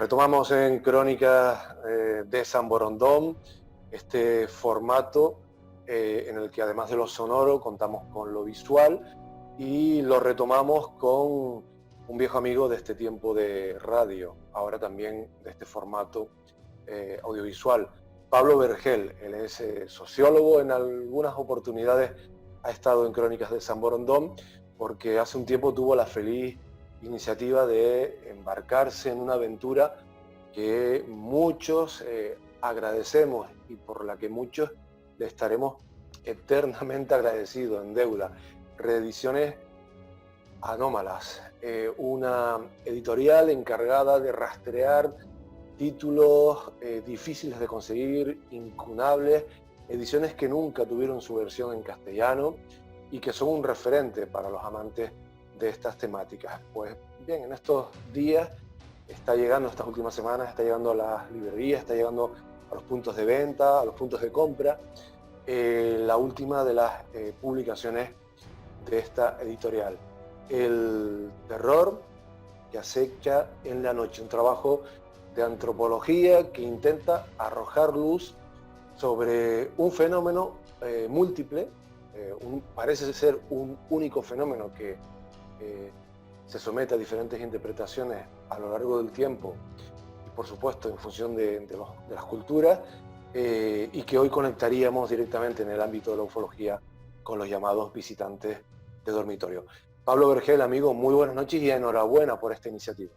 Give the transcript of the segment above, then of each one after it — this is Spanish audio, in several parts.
Retomamos en Crónicas de San Borondón este formato en el que además de lo sonoro contamos con lo visual y lo retomamos con un viejo amigo de este tiempo de radio, ahora también de este formato audiovisual. Pablo Vergel, él es sociólogo, en algunas oportunidades ha estado en Crónicas de San Borondón porque hace un tiempo tuvo la feliz iniciativa de embarcarse en una aventura que muchos agradecemos y por la que muchos le estaremos eternamente agradecidos, en deuda. Reediciones Anómalas, una editorial encargada de rastrear títulos difíciles de conseguir, incunables, ediciones que nunca tuvieron su versión en castellano y que son un referente para los amantes de estas temáticas. Pues bien, en estos días está llegando, estas últimas semanas, está llegando a las librerías, está llegando a los puntos de venta, a los puntos de compra, la última de las publicaciones de esta editorial. El terror que acecha en la noche, un trabajo de antropología que intenta arrojar luz sobre un fenómeno múltiple, parece ser un único fenómeno que se somete a diferentes interpretaciones a lo largo del tiempo y por supuesto en función de las culturas, y que hoy conectaríamos directamente en el ámbito de la ufología con los llamados visitantes de dormitorio. Pablo Vergel, amigo, muy buenas noches y enhorabuena por esta iniciativa.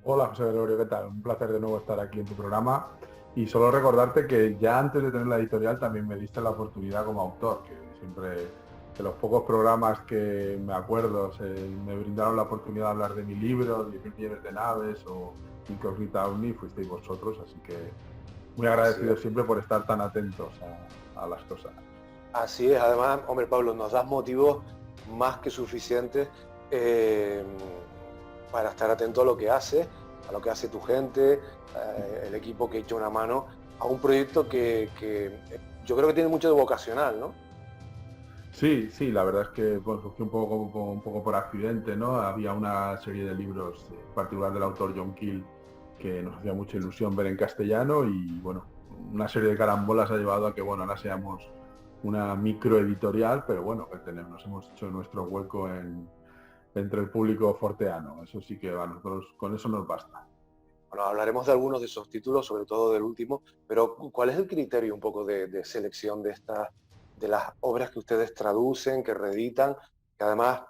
Hola José Gregorio, ¿qué tal? Un placer de nuevo estar aquí en tu programa y solo recordarte que ya antes de tener la editorial también me diste la oportunidad como autor, que siempre de los pocos programas que me acuerdo me brindaron la oportunidad de hablar de mi libro, 10.000 millones de naves o Incógnita OVNI, fuisteis vosotros, así que muy agradecido siempre por estar tan atentos a las cosas. Así es, además, hombre Pablo, nos das motivos más que suficientes para estar atento a lo que hace tu gente, el equipo que echa una mano a un proyecto que yo creo que tiene mucho de vocacional, ¿no? Sí, la verdad es que surgió un poco por accidente, ¿no? Había una serie de libros, en particular del autor John Keel, que nos hacía mucha ilusión ver en castellano y, bueno, una serie de carambolas ha llevado a que, bueno, ahora seamos una microeditorial, pero bueno, nos hemos hecho nuestro hueco entre el público forteano. Eso sí que a nosotros con eso nos basta. Bueno, hablaremos de algunos de esos títulos, sobre todo del último, pero ¿cuál es el criterio un poco de selección de las obras que ustedes traducen, que reeditan, que además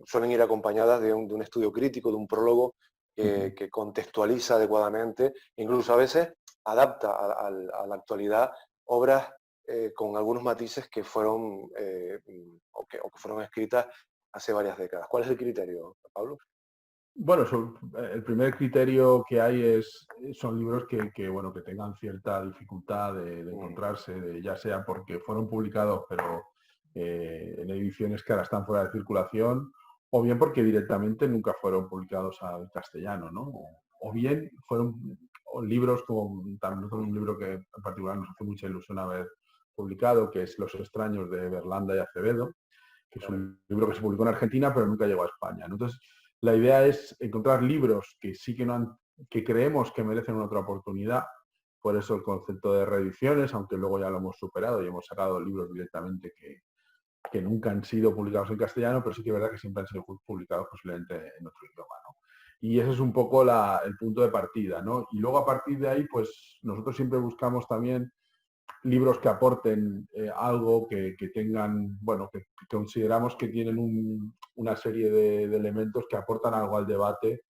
suelen ir acompañadas de un estudio crítico, de un prólogo que contextualiza adecuadamente, incluso a veces adapta a la actualidad obras con algunos matices que fueron o que fueron escritas hace varias décadas? ¿Cuál es el criterio, Pablo? Bueno, el primer criterio que hay son libros que bueno, que tengan cierta dificultad de encontrarse, ya sea porque fueron publicados pero en ediciones que ahora están fuera de circulación, o bien porque directamente nunca fueron publicados al castellano, ¿no? O bien fueron libros como también un libro que en particular nos hace mucha ilusión haber publicado, que es Los extraños de Berlanda y Acevedo, que es un libro que se publicó en Argentina pero nunca llegó a España, ¿no? Entonces, la idea es encontrar libros que sí que creemos que merecen una otra oportunidad, por eso el concepto de reediciones, aunque luego ya lo hemos superado y hemos sacado libros directamente que nunca han sido publicados en castellano, pero sí que es verdad que siempre han sido publicados posiblemente en otro idioma, ¿no? Y ese es un poco el punto de partida, ¿no? Y luego a partir de ahí, pues nosotros siempre buscamos también libros que aporten algo, que tengan, bueno, que consideramos que tienen una serie de elementos que aportan algo al debate,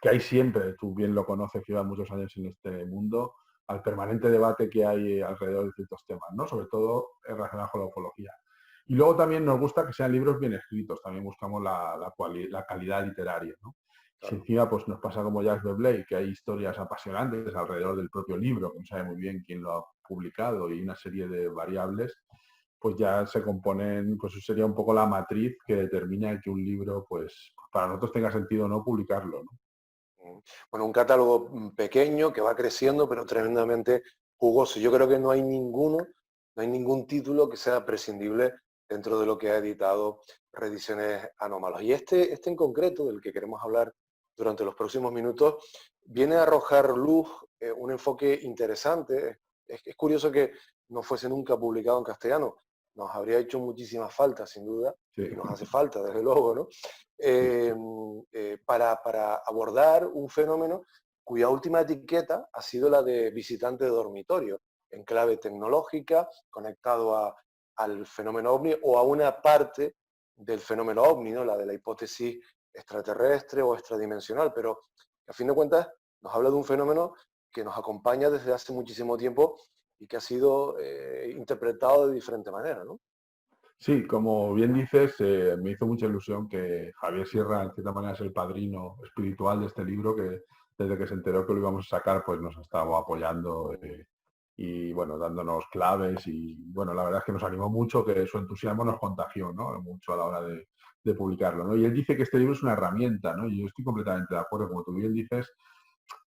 que hay siempre, tú bien lo conoces, que llevas muchos años en este mundo, al permanente debate que hay alrededor de ciertos temas, ¿no? Sobre todo relacionados con la ufología. Y luego también nos gusta que sean libros bien escritos, también buscamos la calidad literaria, ¿no? Si encima pues, nos pasa como Jacques Vallée, que hay historias apasionantes alrededor del propio libro, que no sabe muy bien quién lo ha publicado y una serie de variables, pues ya se componen, pues eso sería un poco la matriz que determina que un libro, pues para nosotros tenga sentido o no publicarlo, ¿no? Bueno, un catálogo pequeño que va creciendo, pero tremendamente jugoso. Yo creo que no hay ningún título que sea prescindible dentro de lo que ha editado Reediciones Anómalos. Y este en concreto, del que queremos hablar durante los próximos minutos, viene a arrojar luz, un enfoque interesante. Es curioso que no fuese nunca publicado en castellano. Nos habría hecho muchísima falta, sin duda, Sí, y nos hace falta, desde luego, ¿no? sí. Eh, para abordar un fenómeno cuya última etiqueta ha sido la de visitante de dormitorio, en clave tecnológica, conectado al fenómeno ovni o a una parte del fenómeno ovni, ¿no? La de la hipótesis extraterrestre o extradimensional, pero a fin de cuentas nos habla de un fenómeno que nos acompaña desde hace muchísimo tiempo y que ha sido interpretado de diferente manera, ¿no? Sí, como bien dices, me hizo mucha ilusión que Javier Sierra, en cierta manera, es el padrino espiritual de este libro, que desde que se enteró que lo íbamos a sacar, pues nos ha estado apoyando y, bueno, dándonos claves y, bueno, la verdad es que nos animó mucho, que su entusiasmo nos contagió, ¿no? Mucho a la hora de publicarlo, ¿no? Y él dice que este libro es una herramienta, ¿no? Y yo estoy completamente de acuerdo, como tú bien dices,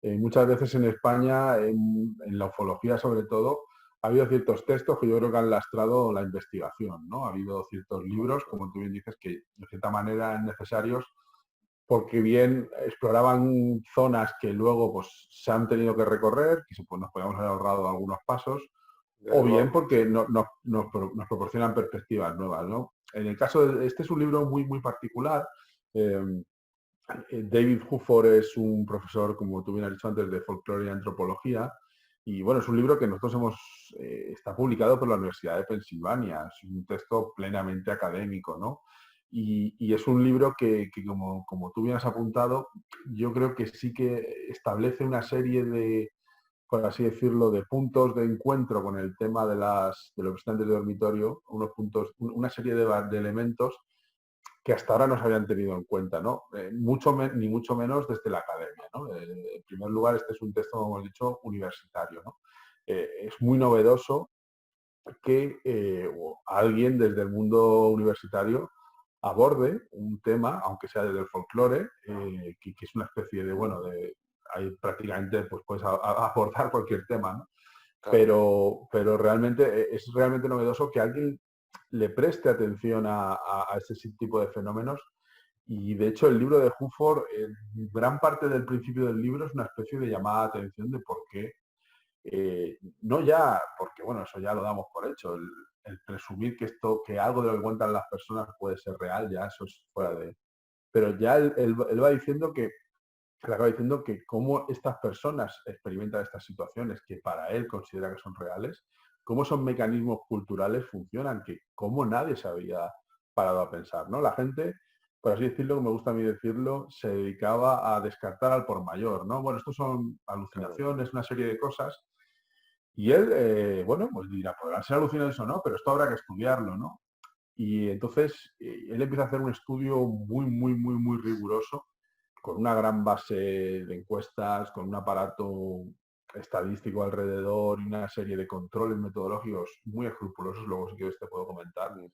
muchas veces en España, en la ufología sobre todo, ha habido ciertos textos que yo creo que han lastrado la investigación, ¿no? Ha habido ciertos libros, Correcto, como tú bien dices, que de cierta manera eran necesarios porque bien exploraban zonas que luego pues, se han tenido que recorrer, que pues, nos podíamos haber ahorrado algunos pasos, o desde bien luego, sí. porque nos proporcionan perspectivas nuevas, ¿no? En el caso de este es un libro muy, muy particular. eh, David Hufford es un profesor, como tú bien has dicho antes, de folclore y antropología. Y bueno, es un libro que nosotros está publicado por la Universidad de Pensilvania. Es un texto plenamente académico, ¿no? Y es un libro que como tú bien has apuntado, yo creo que sí que establece una serie de, por así decirlo, de puntos de encuentro con el tema de los visitantes de dormitorio, unos puntos, una serie de elementos que hasta ahora no se habían tenido en cuenta, ¿no? Ni mucho menos desde la academia, ¿no? En primer lugar, este es un texto, como hemos dicho, universitario, ¿no? Es muy novedoso que alguien desde el mundo universitario aborde un tema, aunque sea desde el folclore, que es una especie de, bueno, ahí prácticamente pues puedes abordar cualquier tema, ¿no? Claro, Pero realmente es realmente novedoso que alguien le preste atención a ese tipo de fenómenos. Y de hecho el libro de Hufford, gran parte del principio del libro es una especie de llamada de atención de por qué, no ya, porque bueno, eso ya lo damos por hecho, el presumir que esto, que algo de lo que cuentan las personas puede ser real, ya eso es fuera claro, de... Pero ya él va diciendo que le acaba diciendo que cómo estas personas experimentan estas situaciones que para él considera que son reales, cómo esos mecanismos culturales funcionan, que cómo nadie se había parado a pensar, ¿no? La gente, por así decirlo, como me gusta a mí decirlo, se dedicaba a descartar al por mayor, ¿no? Bueno, estos son claro, alucinaciones, una serie de cosas, y él, bueno, pues dirá, podrán ser alucinaciones o no, pero esto habrá que estudiarlo, ¿no? Y entonces él empieza a hacer un estudio muy, muy, muy, muy riguroso con una gran base de encuestas, con un aparato estadístico alrededor y una serie de controles metodológicos muy escrupulosos, luego si quieres te puedo comentar. mm,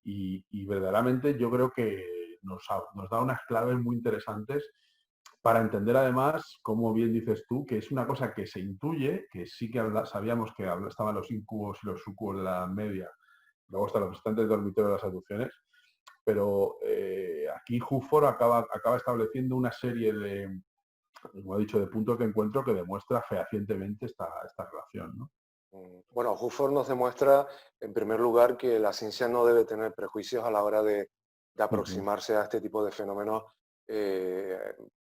Y verdaderamente yo creo que nos da unas claves muy interesantes para entender además, como bien dices tú, que es una cosa que se intuye, que sí que sabíamos que estaban los incubos y los sucubos de la Edad Media, luego están los visitantes de dormitorio de las abducciones, pero aquí Hufford acaba estableciendo una serie de, como he dicho, de puntos de encuentro que demuestra fehacientemente esta relación, ¿no? Bueno, Hufford nos demuestra, en primer lugar, que la ciencia no debe tener prejuicios a la hora de Uh -huh. aproximarse a este tipo de fenómenos eh,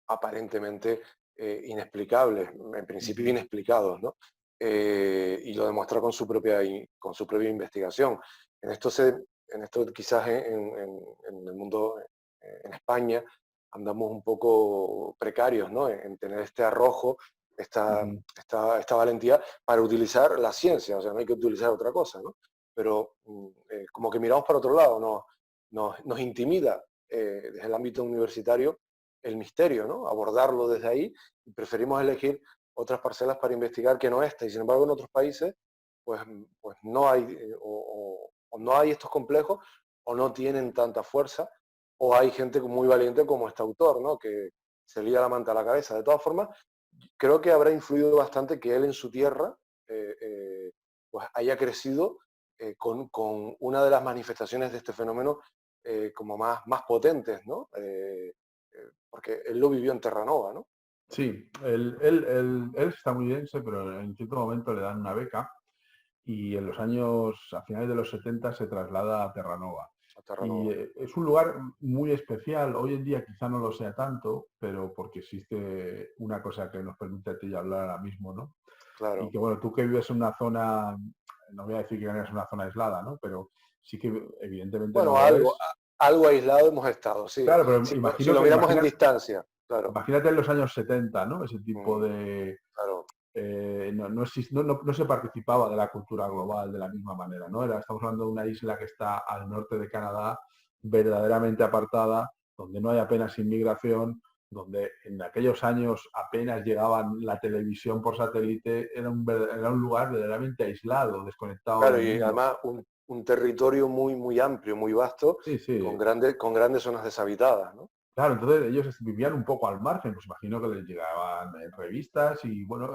aparentemente inexplicables, en Uh principio -huh. inexplicados, ¿no? Y lo demuestra con su propia investigación. En esto, en esto quizás en el mundo, en España, andamos un poco precarios, ¿no? En tener este arrojo, Uh esta, -huh. esta valentía para utilizar la ciencia, o sea, no hay que utilizar otra cosa, ¿no? Pero como que miramos para otro lado, nos intimida desde el ámbito universitario el misterio, ¿no? Abordarlo desde ahí y preferimos elegir otras parcelas para investigar que no esta. Y sin embargo, en otros países, pues no hay, o no hay estos complejos, o no tienen tanta fuerza, o hay gente muy valiente como este autor, ¿no? Que se lía la manta a la cabeza. De todas formas, creo que habrá influido bastante que él en su tierra pues haya crecido con una de las manifestaciones de este fenómeno como más potentes, ¿no? Porque él lo vivió en Terranova, ¿no? Sí, él es estadounidense, pero en cierto momento le dan una beca y en los años, a finales de los 70, se traslada a Terranova. a Y Terranova. es un lugar muy especial, hoy en día quizá no lo sea tanto, pero porque existe una cosa que nos permite a ti hablar ahora mismo, ¿no? Y Claro. que bueno, tú que vives en una zona, no voy a decir que no es una zona aislada, ¿no? Pero sí que evidentemente no Bueno, lo algo, es. algo aislado hemos estado, sí. Claro, pero Si lo miramos en distancia, claro. imagínate en los años 70, ¿no? Ese tipo Mm, de, claro. no se participaba de la cultura global de la misma manera, ¿no? Estamos hablando de una isla que está al norte de Canadá, verdaderamente apartada, donde no hay apenas inmigración, donde en aquellos años apenas llegaban la televisión por satélite, era un lugar verdaderamente aislado, desconectado Claro, del y mundo. además un territorio muy, muy amplio, muy vasto, Sí, sí. con grandes zonas deshabitadas, ¿no? Claro, entonces ellos vivían un poco al margen, pues imagino que les llegaban revistas y bueno,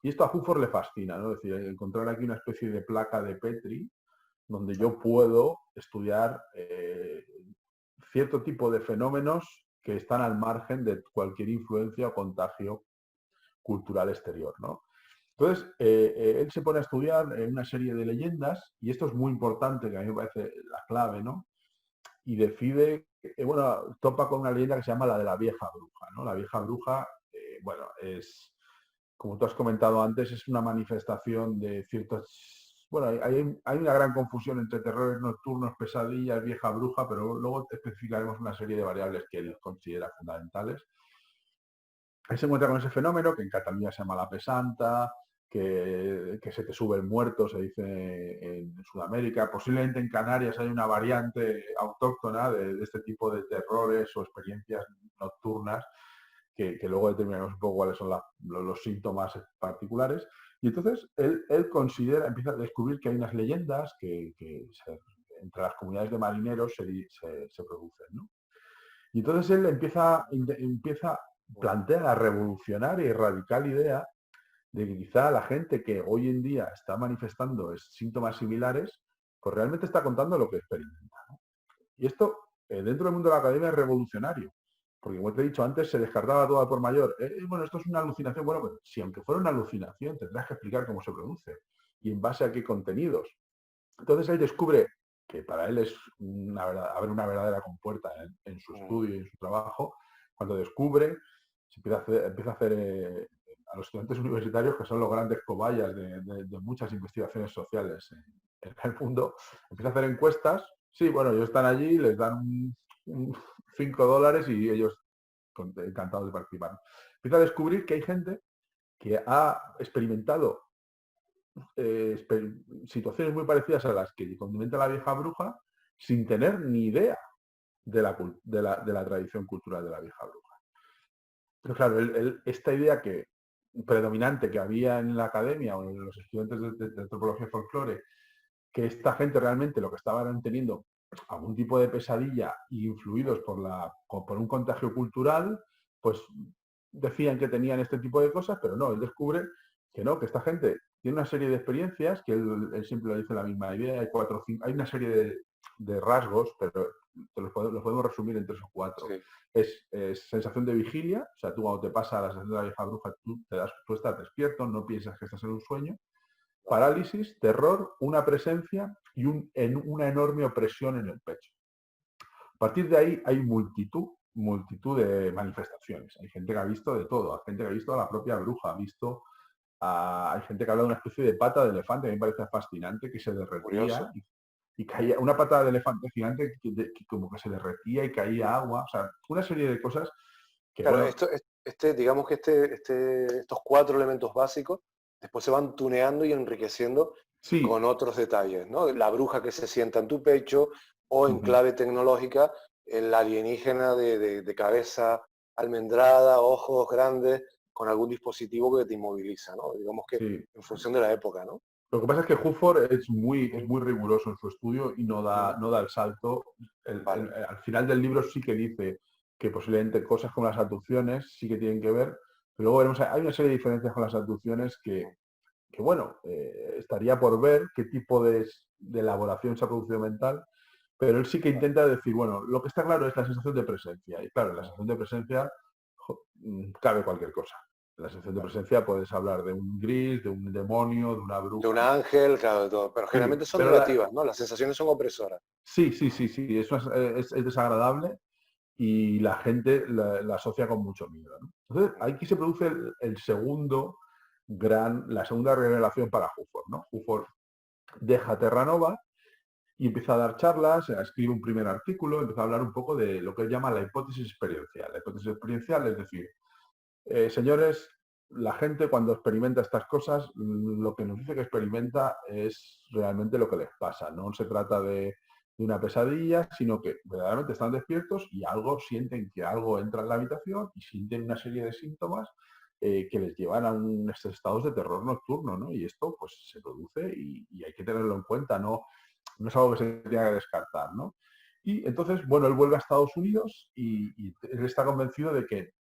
y esto a Hufford le fascina, ¿no? Es decir, encontrar aquí una especie de placa de Petri donde yo puedo estudiar cierto tipo de fenómenos que están al margen de cualquier influencia o contagio cultural exterior, ¿no? Entonces, él se pone a estudiar una serie de leyendas, y esto es muy importante, que a mí me parece la clave, ¿no? Y decide, bueno, topa con una leyenda que se llama la de la vieja bruja, ¿no? La vieja bruja, bueno, es, como tú has comentado antes, es una manifestación de ciertos... Bueno, hay una gran confusión entre terrores nocturnos, pesadillas, vieja bruja, pero luego especificaremos una serie de variables que él considera fundamentales. Él se encuentra con ese fenómeno que en Cataluña se llama la pesanta, que se te sube el muerto, se dice en Sudamérica. Posiblemente en Canarias hay una variante autóctona de este tipo de terrores o experiencias nocturnas que luego determinaremos un poco cuáles son los síntomas particulares. Y entonces él considera, empieza a descubrir que hay unas leyendas entre las comunidades de marineros se producen, ¿no? Y entonces él plantea la revolucionaria y radical idea de que quizá la gente que hoy en día está manifestando síntomas similares, pues realmente está contando lo que experimenta, ¿no? Y esto, dentro del mundo de la academia, es revolucionario. Porque, como te he dicho antes, se descartaba todo por mayor. Bueno, esto es una alucinación. Bueno, pero si aunque fuera una alucinación, tendrás que explicar cómo se produce y en base a qué contenidos. Entonces él descubre que para él es haber una verdadera compuerta en su Mm, estudio y en su trabajo, cuando descubre, empieza a hacer a los estudiantes universitarios, que son los grandes cobayas de muchas investigaciones sociales en el mundo, empieza a hacer encuestas. Sí, bueno, ellos están allí, les dan $5 y ellos encantados de participar. Empieza a descubrir que hay gente que ha experimentado situaciones muy parecidas a las que condimenta la vieja bruja sin tener ni idea de la tradición cultural de la vieja bruja. Pero claro, esta idea predominante que había en la academia o en los estudiantes de antropología y folclore, que esta gente realmente lo que estaban teniendo algún tipo de pesadilla y influidos por un contagio cultural, pues decían que tenían este tipo de cosas, pero no, él descubre que no, que esta gente tiene una serie de experiencias, que él siempre lo dice la misma idea, hay una serie de rasgos, pero los podemos resumir en 3 o 4. sí. Es sensación de vigilia, o sea, tú cuando te pasa la sensación de la vieja bruja, tú estás despierto, no piensas que estás en un sueño. Parálisis, terror, una presencia y una enorme opresión en el pecho. A partir de ahí hay multitud de manifestaciones. Hay gente que ha visto de todo, hay gente que ha visto a la propia bruja, hay gente que habla de una especie de pata de elefante, que me parece fascinante, que se derretía Curioso. y caía, una pata de elefante gigante que como que se derretía y caía agua, o sea, una serie de cosas que, Claro, bueno, digamos que estos cuatro elementos básicos después se van tuneando y enriqueciendo sí. con otros detalles, ¿no? La bruja que se sienta en tu pecho o en Uh-huh. clave tecnológica, el alienígena de cabeza almendrada, ojos grandes, con algún dispositivo que te inmoviliza, ¿no? Digamos que Sí. en función de la época, ¿no? Lo que pasa es que Hufford es Mm, muy riguroso en su estudio y mm, no da el salto. vale. Al final del libro sí que dice que posiblemente cosas como las abducciones sí que tienen que ver, pero luego veremos, hay una serie de diferencias con las abducciones Mm, que bueno, estaría por ver qué tipo de elaboración se ha producido mental, pero él sí que vale. intenta decir, bueno, lo que está claro es la sensación de presencia. Y claro, la sensación de presencia cabe cualquier cosa. En la sensación de presencia puedes hablar de un gris, de un demonio, de una De un bruja. ángel, claro, de todo. Pero Sí, generalmente son pero negativas, ¿no? Las sensaciones son opresoras. sí, sí, sí, sí, eso es desagradable y la gente la asocia con mucho miedo, ¿no? Entonces, aquí se produce la segunda revelación para Hufford, ¿no? Hufford deja Terranova y empieza a dar charlas, escribe un primer artículo, empieza a hablar un poco de lo que él llama la hipótesis experiencial. La hipótesis experiencial es decir, señores, la gente cuando experimenta estas cosas, lo que nos dice que experimenta es realmente lo que les pasa. No se trata de una pesadilla, sino que verdaderamente están despiertos y algo sienten que algo entra en la habitación y sienten una serie de síntomas que les llevan a unos estados de terror nocturno, ¿no? Y esto pues se produce y hay que tenerlo en cuenta, no es algo que se tenga que descartar, ¿no? Y entonces, bueno, él vuelve a Estados Unidos y él está convencido de que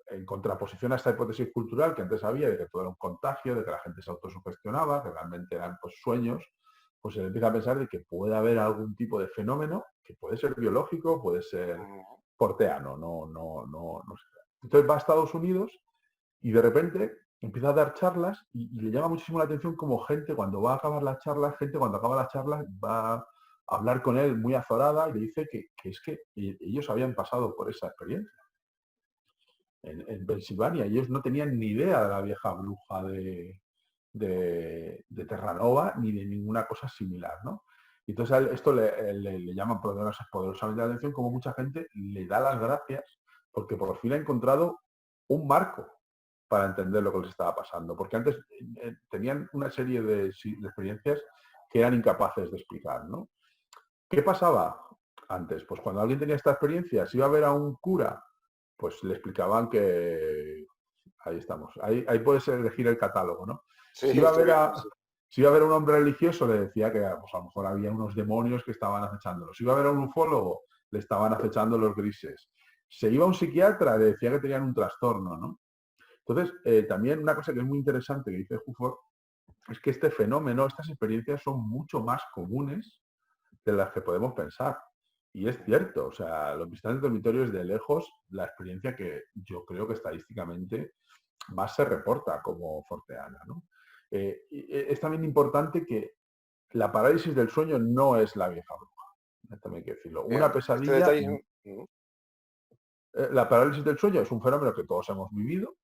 en contraposición a esta hipótesis cultural que antes había de que todo era un contagio, de que la gente se autosugestionaba, que realmente eran pues, sueños, pues se empieza a pensar de que puede haber algún tipo de fenómeno que puede ser biológico, puede ser Mm. porteano, no sé. Entonces va a Estados Unidos y de repente empieza a dar charlas y le llama muchísimo la atención como gente cuando va a acabar las charlas, gente cuando acaba las charlas va a hablar con él muy azorada y le dice que es que ellos habían pasado por esa experiencia en Pensilvania. Y ellos no tenían ni idea de la vieja bruja de Terranova ni de ninguna cosa similar, ¿no? Y entonces a él esto le llama poderosamente la atención, como mucha gente le da las gracias porque por fin ha encontrado un marco para entender lo que les estaba pasando. Porque antes tenían una serie de experiencias que eran incapaces de explicar, ¿no? ¿Qué pasaba antes? Pues cuando alguien tenía esta experiencia, si iba a ver a un cura, pues le explicaban que ahí estamos, ahí puedes elegir el catálogo, ¿no? Sí, Si iba a estoy ver viendo, a, sí. si iba a ver a un hombre religioso, le decía que pues, a lo mejor había unos demonios que estaban acechándolo. Si iba a ver a un ufólogo, le estaban acechando los grises. Se iba a un psiquiatra, le decía que tenían un trastorno, ¿no? Entonces, también una cosa que es muy interesante que dice Hufford es que este fenómeno, estas experiencias son mucho más comunes de las que podemos pensar. Y es cierto, o sea, los visitantes dormitorios de lejos, la experiencia que yo creo que estadísticamente más se reporta como forteana, ¿no? Es también importante que la parálisis del sueño no es la vieja bruja, también hay que decirlo. Una Bien, este pesadilla, detalle, la parálisis del sueño es un fenómeno que todos hemos vivido,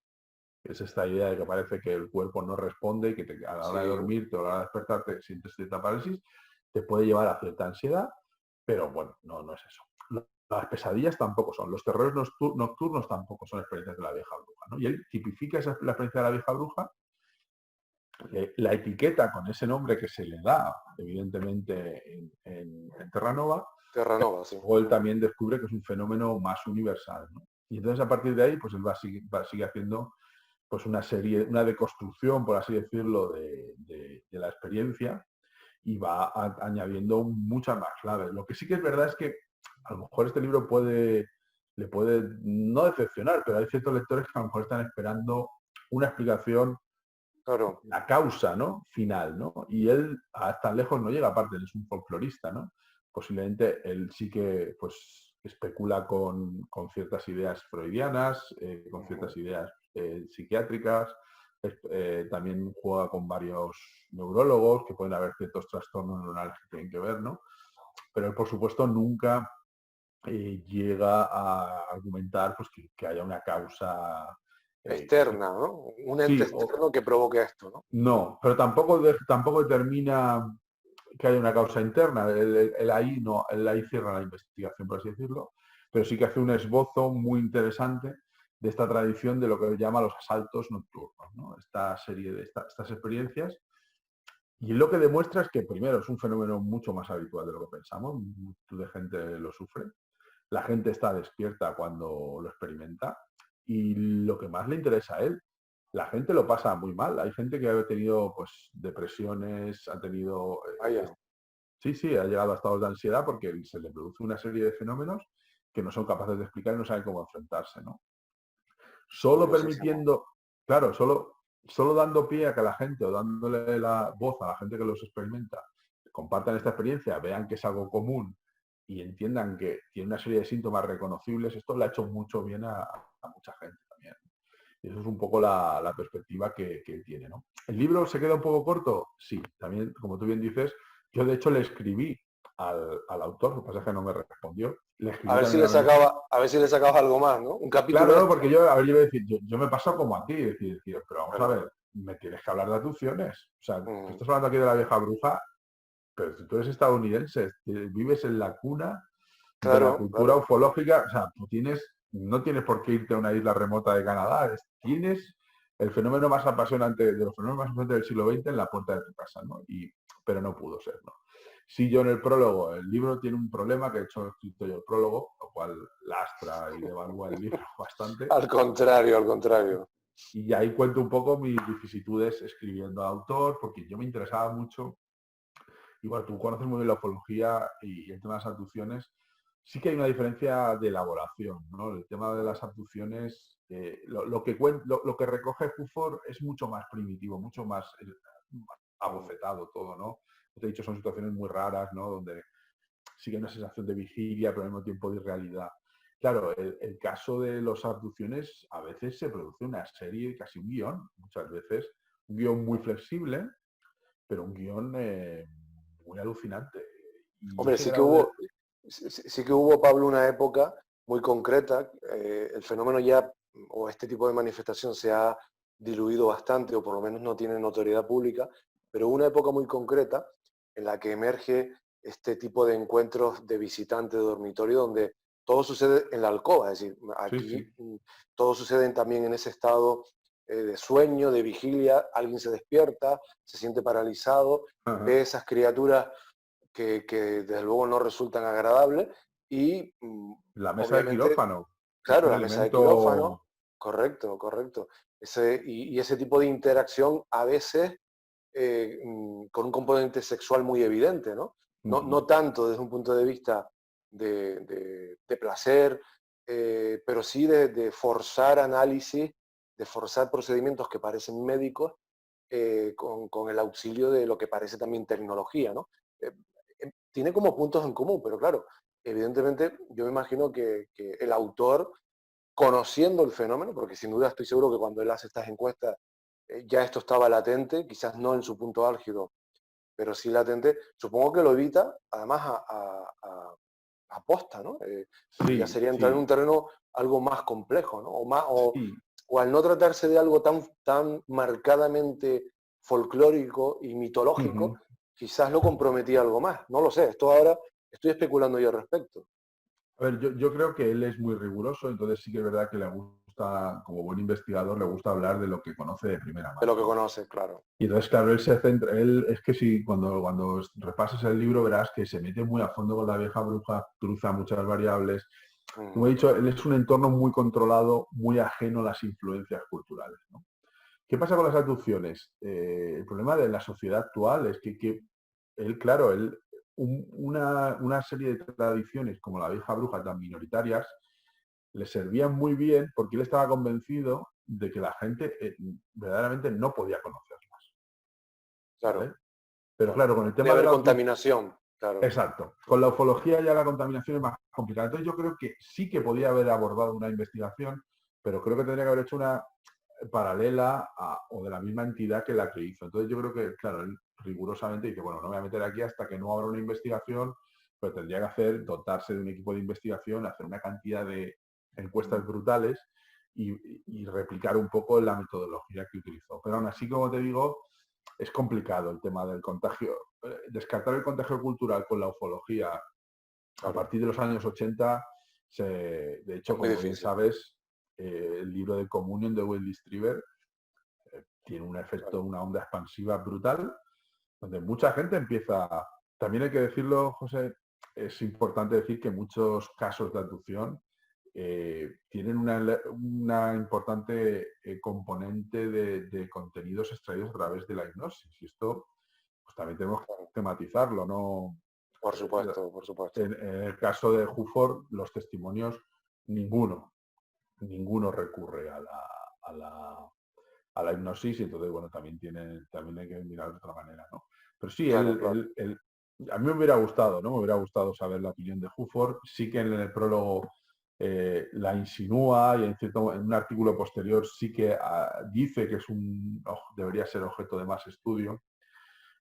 es esta idea de que parece que el cuerpo no responde y que a la hora de sí, dormirte o a la hora de despertarte sientes cierta parálisis, te puede llevar a cierta ansiedad, pero bueno, no es eso. Las pesadillas tampoco son, los terrores nocturnos tampoco son experiencias de la vieja bruja, ¿no? Y él tipifica la experiencia de la vieja bruja, la etiqueta con ese nombre que se le da, evidentemente, en Terranova, Terranova, sí. o él también descubre que es un fenómeno más universal, ¿no? Y entonces a partir de ahí, pues él sigue haciendo pues una deconstrucción, por así decirlo, de la experiencia y va añadiendo muchas más claves. Lo que sí que es verdad es que a lo mejor este libro le puede no decepcionar, pero hay ciertos lectores que a lo mejor están esperando una explicación, Claro, la causa, ¿no? Final, ¿no? Y él hasta lejos no llega, aparte, él es un folclorista, ¿no? Posiblemente él sí que pues especula con ciertas ideas freudianas, con ciertas ideas psiquiátricas, también juega con varios neurólogos, que pueden haber ciertos trastornos neuronales que tienen que ver, ¿no? Pero él, por supuesto, nunca llega a argumentar pues, que haya una causa que externa, ¿no? Un ente sí, externo que provoque esto, ¿no? no, pero tampoco determina que haya una causa interna. Él ahí no, él ahí cierra la investigación, por así decirlo, pero sí que hace un esbozo muy interesante de esta tradición de lo que llama los asaltos nocturnos, ¿no? Esta serie de estas experiencias. Y lo que demuestra es que primero es un fenómeno mucho más habitual de lo que pensamos, multitud de gente lo sufre, la gente está despierta cuando lo experimenta y lo que más le interesa a él, la gente lo pasa muy mal. Hay gente que ha tenido pues depresiones, ha tenido Vaya, sí, sí, ha llegado a estados de ansiedad porque se le produce una serie de fenómenos que no son capaces de explicar y no saben cómo enfrentarse, ¿no? Solo curiosísimo. permitiendo, claro, solo dando pie a que la gente o dándole la voz a la gente que los experimenta, compartan esta experiencia, vean que es algo común y entiendan que tiene una serie de síntomas reconocibles, esto le ha hecho mucho bien a mucha gente. Y eso es un poco la perspectiva que tiene, ¿no? ¿El libro se queda un poco corto? Sí, también, como tú bien dices, yo de hecho le escribí al autor, lo que pasa es que no me respondió. Le A escribí ver si también le a ver. sacaba, a ver si le sacabas algo más, ¿no? Un capítulo Claro, no, extra. porque yo, a ver, yo iba a decir, yo me paso como a ti, decir, pero vamos a Claro. ver, me tienes que hablar de adopciones. O sea, tú Mm, estás hablando aquí de la vieja bruja, pero si tú eres estadounidense, vives en la cuna de la claro, cultura claro. ufológica, o sea, no tienes por qué irte a una isla remota de Canadá, tienes el fenómeno más apasionante, de los fenómenos más apasionantes del siglo XX en la puerta de tu casa, ¿no? Pero no pudo ser, ¿no? Si yo en el prólogo, el libro tiene un problema, que de hecho he escrito yo el prólogo, lo cual lastra y devalúa el libro bastante, Al contrario, al contrario. y ahí cuento un poco mis vicisitudes escribiendo al autor, porque yo me interesaba mucho. Y bueno, tú conoces muy bien la ufología y el tema de las abducciones. Sí que hay una diferencia de elaboración, ¿no? El tema de las abducciones, lo que recoge Hufford es mucho más primitivo, mucho más Mm, abocetado todo, ¿no? Te he dicho, son situaciones muy raras, ¿no? Donde sigue una sensación de vigilia, pero al mismo tiempo de irrealidad. Claro, el caso de las abducciones, a veces se produce una serie, casi un guión, muchas veces, un guión muy flexible, pero un guión muy alucinante. Y Hombre, ese grado de... sí que hubo, Pablo, una época muy concreta. El fenómeno ya, o este tipo de manifestación se ha diluido bastante, o por lo menos no tiene notoriedad pública, pero hubo una época muy concreta en la que emerge este tipo de encuentros de visitantes de dormitorio donde todo sucede en la alcoba, es decir, Sí, aquí sí. todo sucede también en ese estado de sueño, de vigilia, alguien se despierta, se siente paralizado, Ajá. ve esas criaturas que desde luego no resultan agradables y La mesa de obviamente, quirófano, que es claro, un la mesa de quirófano, elemento... correcto, correcto. Y ese tipo de interacción a veces con un componente sexual muy evidente, ¿no? No, Ujú, no tanto desde un punto de vista de placer, pero sí de forzar análisis, de forzar procedimientos que parecen médicos con el auxilio de lo que parece también tecnología, ¿no? Eh, Tiene como puntos en común, pero claro, evidentemente yo me imagino que el autor, conociendo el fenómeno, porque sin duda estoy seguro que cuando él hace estas encuestas ya esto estaba latente, quizás no en su punto álgido, pero sí latente, supongo que lo evita, además a posta, ¿no? Ya sí, sería entrar en sí, un terreno algo más complejo, ¿no? sí. O al no tratarse de algo tan marcadamente folclórico y mitológico, Ujú. quizás lo comprometía algo más. No lo sé, esto ahora estoy especulando yo al respecto. A ver, yo creo que él es muy riguroso, entonces sí que es verdad que le gusta, como buen investigador, le gusta hablar de lo que conoce de primera De mano, lo que ¿no? conoces, claro. Y entonces, claro, él se centra, él es que si cuando repases el libro verás que se mete muy a fondo con la vieja bruja, cruza muchas variables. Como Mm, he dicho, él es un entorno muy controlado, muy ajeno a las influencias culturales, ¿no? ¿Qué pasa con las abducciones? El problema de la sociedad actual es que él, claro, una serie de tradiciones como la vieja bruja tan minoritarias le servían muy bien porque él estaba convencido de que la gente verdaderamente no podía conocerlas, claro, ¿vale? Pero claro. claro, con No el puede tema de haber la contaminación, claro. exacto, con la ufología ya la contaminación es más complicada. Entonces yo creo que sí que podía haber abordado una investigación, pero creo que tendría que haber hecho una paralela o de la misma entidad que la que hizo. Entonces yo creo que, claro, él rigurosamente dice, bueno, no me voy a meter aquí hasta que no abra una investigación, pero tendría que dotarse de un equipo de investigación, hacer una cantidad de encuestas brutales y replicar un poco la metodología que utilizó. Pero aún así, como te digo, es complicado el tema del contagio. Descartar el contagio cultural con la ufología a Claro, partir de los años 80, de es hecho, muy como bien difícil, sabes, el libro de Communion de Will Distriver tiene un claro. efecto, una onda expansiva brutal, donde mucha gente empieza, también hay que decirlo, José, es importante decir que muchos casos de abducción tienen una importante componente de contenidos extraídos a través de la hipnosis. Y esto pues también tenemos Claro. que matizarlo, ¿no? Por supuesto, por supuesto. En el caso de Huford, los testimonios, ninguno, ninguno recurre a la, a la hipnosis y entonces, bueno, también hay que mirar de otra manera, ¿no? Pero sí, Claro, claro. a mí me hubiera gustado, ¿no? Me hubiera gustado saber la opinión de Huford. Sí que en el prólogo la insinúa y en un artículo posterior sí que dice que debería ser objeto de más estudio.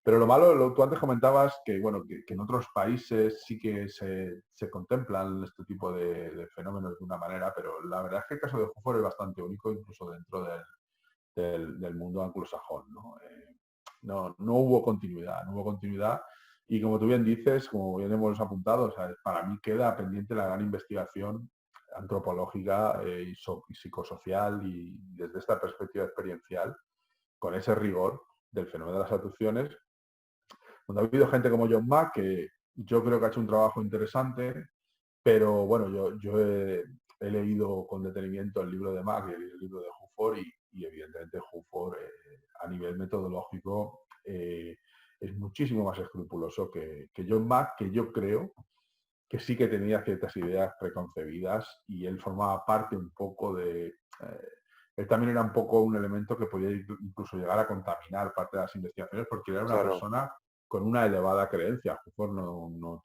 Pero lo malo, tú antes comentabas que, bueno, que en otros países sí que se contemplan este tipo de fenómenos de una manera, pero la verdad es que el caso de Jufford es bastante único, incluso dentro del mundo anglosajón, ¿no? No hubo continuidad, y como tú bien dices, como bien hemos apuntado, o sea, para mí queda pendiente la gran investigación antropológica y psicosocial, y desde esta perspectiva experiencial, con ese rigor del fenómeno de las abducciones. Cuando ha habido gente como John Mack, que yo creo que ha hecho un trabajo interesante, pero bueno, yo he leído con detenimiento el libro de Mack y el libro de Jufford, y evidentemente Jufford a nivel metodológico es muchísimo más escrupuloso que John Mack, que yo creo que sí que tenía ciertas ideas preconcebidas, y él formaba parte un poco él también era un poco un elemento que podía incluso llegar a contaminar parte de las investigaciones, porque era una Claro. persona con una elevada creencia. Jufford no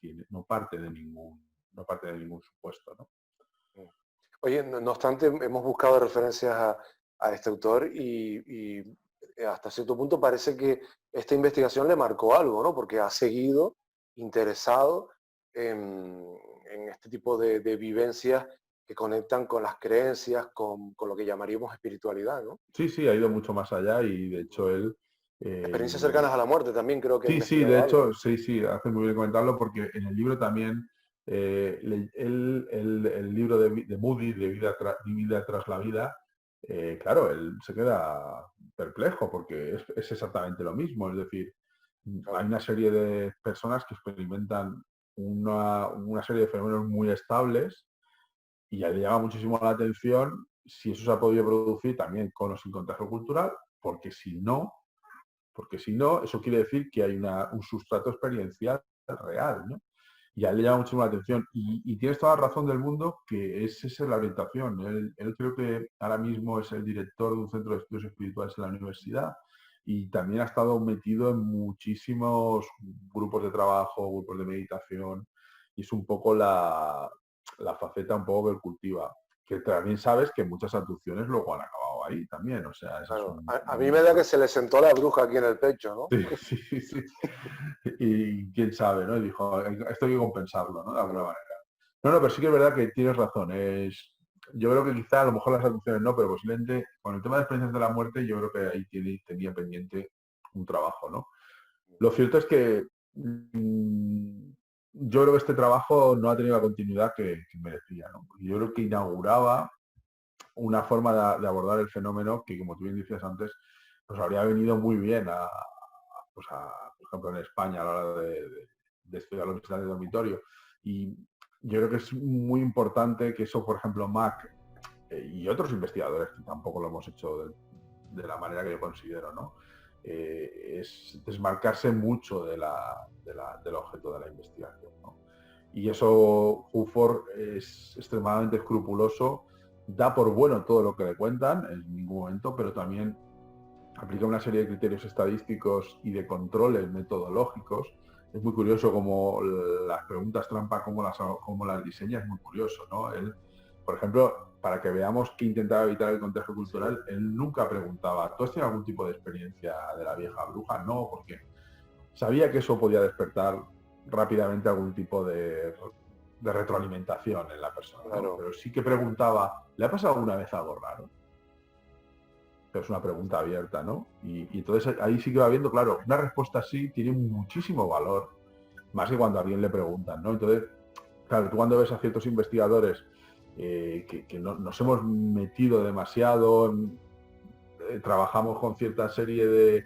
parte de ningún supuesto, ¿no? Oye, no obstante, hemos buscado referencias a este autor y hasta cierto punto parece que esta investigación le marcó algo, ¿no? Porque ha seguido interesado en este tipo de vivencias que conectan con las creencias, con lo que llamaríamos espiritualidad, ¿no? Sí, sí, ha ido mucho más allá, y de hecho él... Experiencias eh, cercanas a la muerte también creo que ha sí, sí, investigado de algo, hecho, ¿no? sí, sí, hace muy bien comentarlo, porque en el libro también, el libro de Moody, Vida tras la vida, claro, él se queda perplejo, porque es exactamente lo mismo. Es decir, hay Claro, una serie de personas que experimentan una serie de fenómenos muy estables, y a él le llama muchísimo la atención si eso se ha podido producir también con o sin contagio cultural, porque si no, eso quiere decir que hay un sustrato experiencial real, ¿no? Y a él le llama mucho la atención. Y tienes toda la razón del mundo, que esa es la orientación. Él creo que ahora mismo es el director de un centro de estudios espirituales en la universidad, y también ha estado metido en muchísimos grupos de trabajo, grupos de meditación, y es un poco la faceta un poco que él cultiva. Que también sabes que muchas abducciones luego han acabado ahí también, o sea, ese es claro. A mí me da que se le sentó la bruja aquí en el pecho, ¿no? Sí, sí, sí. Y quién sabe, ¿no? Y dijo, esto hay que compensarlo, ¿no? De alguna Claro. manera. No, pero sí que es verdad que tienes razón. Yo creo que quizá a lo mejor las adopciones no, pero posiblemente con el tema de experiencias de la muerte, yo creo que ahí tenía pendiente un trabajo, ¿no? Lo cierto es que yo creo que este trabajo no ha tenido la continuidad que merecía, ¿no? Yo creo que inauguraba una forma de abordar el fenómeno que, como tú bien decías antes, nos habría venido muy bien por ejemplo, en España, a la hora de estudiar los visitantes de dormitorio. Y yo creo que es muy importante que eso, por ejemplo, Mac y otros investigadores, que tampoco lo hemos hecho de la manera que yo considero, ¿no? Es desmarcarse mucho del objeto de la investigación, ¿no? Y eso Jufford es extremadamente escrupuloso, da por bueno todo lo que le cuentan en ningún momento, pero también aplica una serie de criterios estadísticos y de controles metodológicos. Es muy curioso cómo las preguntas trampa, cómo las diseña, es muy curioso, ¿no? Él, por ejemplo, para que veamos que intentaba evitar el contagio Sí. cultural, él nunca preguntaba, ¿tú has tenido algún tipo de experiencia de la vieja bruja? No, porque sabía que eso podía despertar rápidamente algún tipo de retroalimentación en la persona, ¿no? Claro. Pero sí que preguntaba, ¿le ha pasado alguna vez algo raro? Pero es una pregunta abierta, ¿no? Y entonces ahí sí que va viendo, claro, una respuesta así tiene muchísimo valor, más que cuando a alguien le preguntan, ¿no? Entonces, claro, tú cuando ves a ciertos investigadores que nos hemos metido demasiado, trabajamos con cierta serie de...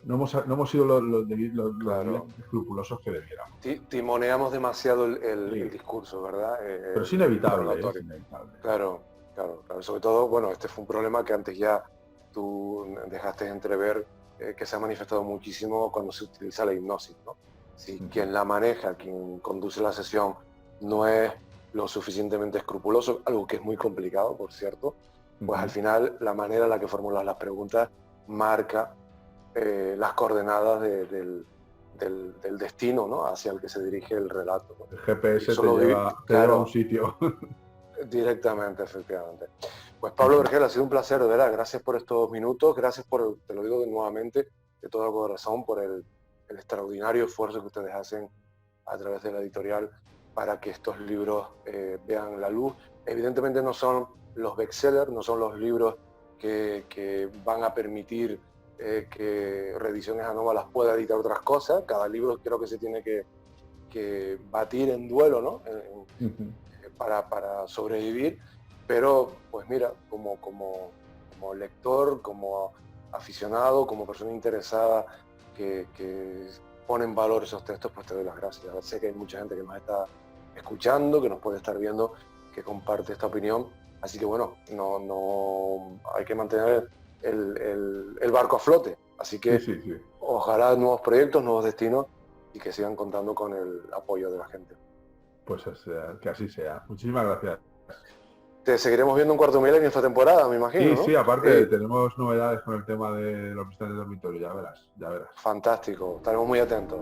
No hemos sido los Claro. debidamente escrupulosos que debiéramos. Timoneamos demasiado el Sí, discurso, ¿verdad? pero es El inevitable, es interrogatorio. inevitable. Claro, claro, claro. Sobre todo, bueno, este fue un problema que antes ya tú dejaste entrever, que se ha manifestado muchísimo cuando se utiliza la hipnosis, ¿no? Si Uh-huh. quien la maneja, quien conduce la sesión, no es lo suficientemente escrupuloso, algo que es muy complicado, por cierto, pues al Uh-huh. final la manera en la que formulas las preguntas marca las coordenadas del destino, ¿no? Hacia el que se dirige el relato, ¿no? El Y GPS eso lo vi, te lleva a un claro, sitio. Directamente, efectivamente. Pues Pablo Vergel, ha sido un placer, de verdad. Gracias por estos minutos, gracias por, te lo digo nuevamente, de todo corazón, por el extraordinario esfuerzo que ustedes hacen a través de la editorial para que estos libros vean la luz. Evidentemente no son los bestsellers, no son los libros que van a permitir que Reediciones Anómalas pueda editar otras cosas. Cada libro creo que se tiene que batir en duelo, ¿no? Para sobrevivir, pero pues mira, como lector, como aficionado, como persona interesada que pone en valor esos textos, pues te doy las gracias. Sé que hay mucha gente que nos está escuchando, que nos puede estar viendo, que comparte esta opinión, así que bueno, no hay que mantener el barco a flote, así que sí. Ojalá nuevos proyectos, nuevos destinos y que sigan contando con el apoyo de la gente. Pues que así sea. Muchísimas gracias. Te seguiremos viendo en Cuarto Milenio esta temporada, me imagino, ¿no? Sí, aparte tenemos novedades con el tema de los visitantes de dormitorio, ya verás. Fantástico, estaremos muy atentos.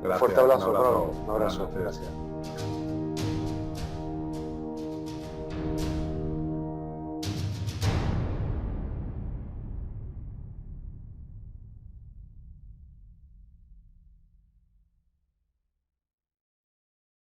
Gracias, Fuerte abrazo, un abrazo. Pablo. Un abrazo, gracias.